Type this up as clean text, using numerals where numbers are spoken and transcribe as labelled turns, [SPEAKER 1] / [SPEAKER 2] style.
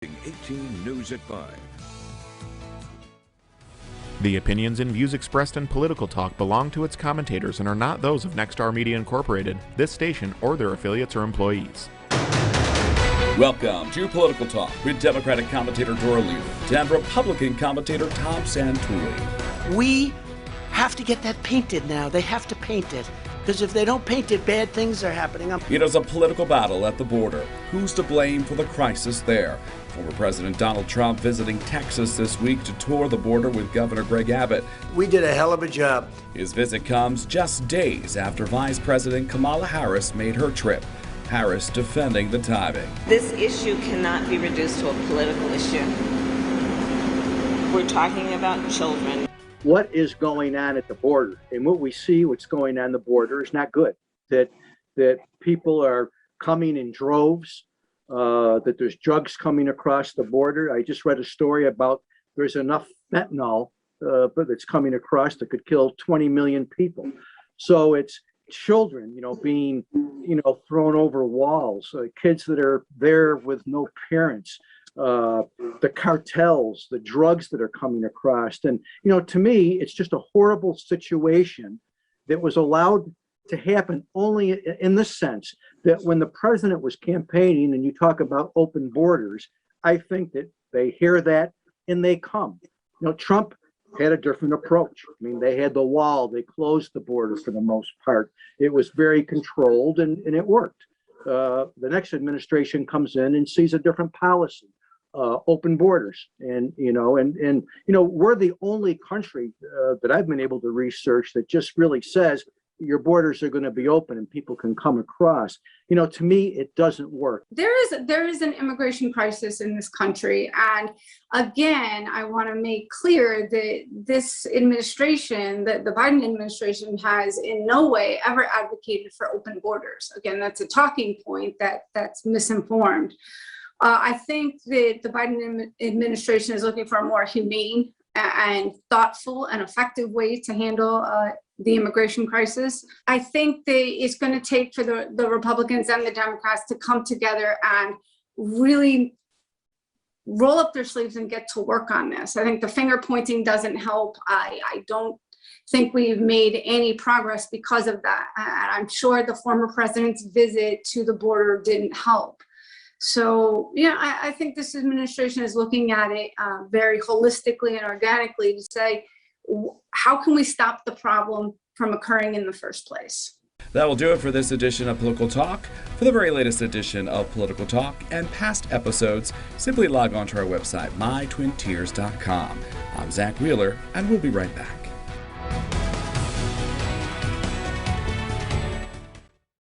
[SPEAKER 1] 18 News at 5.
[SPEAKER 2] The opinions and views expressed in Political Talk belong to its commentators and are not those of Nexstar Media Incorporated, this station, or their affiliates or employees.
[SPEAKER 3] Welcome to Political Talk with Democratic commentator Dora Leland and Republican commentator Tom Santulli.
[SPEAKER 4] We have to get that painted now. They have to paint it. Because if they don't paint it, bad things are happening.
[SPEAKER 3] It is a political battle at the border. Who's to blame for the crisis there? Former President Donald Trump visiting Texas this week to tour the border with Governor Greg Abbott.
[SPEAKER 4] We did a hell of a job.
[SPEAKER 3] His visit comes just days after Vice President Kamala Harris made her trip. Harris defending the timing.
[SPEAKER 5] This issue cannot be reduced to a political issue. We're talking about children.
[SPEAKER 6] What is going on at the border, and what we see what's going on the border is not good. That people are coming in droves, that there's drugs coming across the border. I just read a story about there's enough fentanyl that's coming across that could kill 20 million people. So it's children, being, thrown over walls, kids that are there with no parents. The cartels, the drugs that are coming across. And, to me, it's just a horrible situation that was allowed to happen only in the sense that when the president was campaigning and you talk about open borders, I think that they hear that and they come. Trump had a different approach. They had the wall, they closed the border for the most part. It was very controlled and it worked. The next administration comes in and sees a different policy. Open borders, and we're the only country that I've been able to research that just really says your borders are going to be open and people can come across. To me, it doesn't work.
[SPEAKER 7] There is an immigration crisis in this country, and again, I want to make clear that this administration, that the Biden administration, has in no way ever advocated for open borders. Again, that's a talking point that's misinformed. I think that the Biden administration is looking for a more humane and thoughtful and effective way to handle the immigration crisis. I think that it's going to take for the Republicans and the Democrats to come together and really roll up their sleeves and get to work on this. I think the finger pointing doesn't help. I don't think we've made any progress because of that. And I'm sure the former president's visit to the border didn't help. So, I think this administration is looking at it very holistically and organically to say, how can we stop the problem from occurring in the first place?
[SPEAKER 3] That will do it for this edition of Political Talk. For the very latest edition of Political Talk and past episodes, simply log on to our website, mytwintiers.com. I'm Zach Wheeler, and we'll be right back.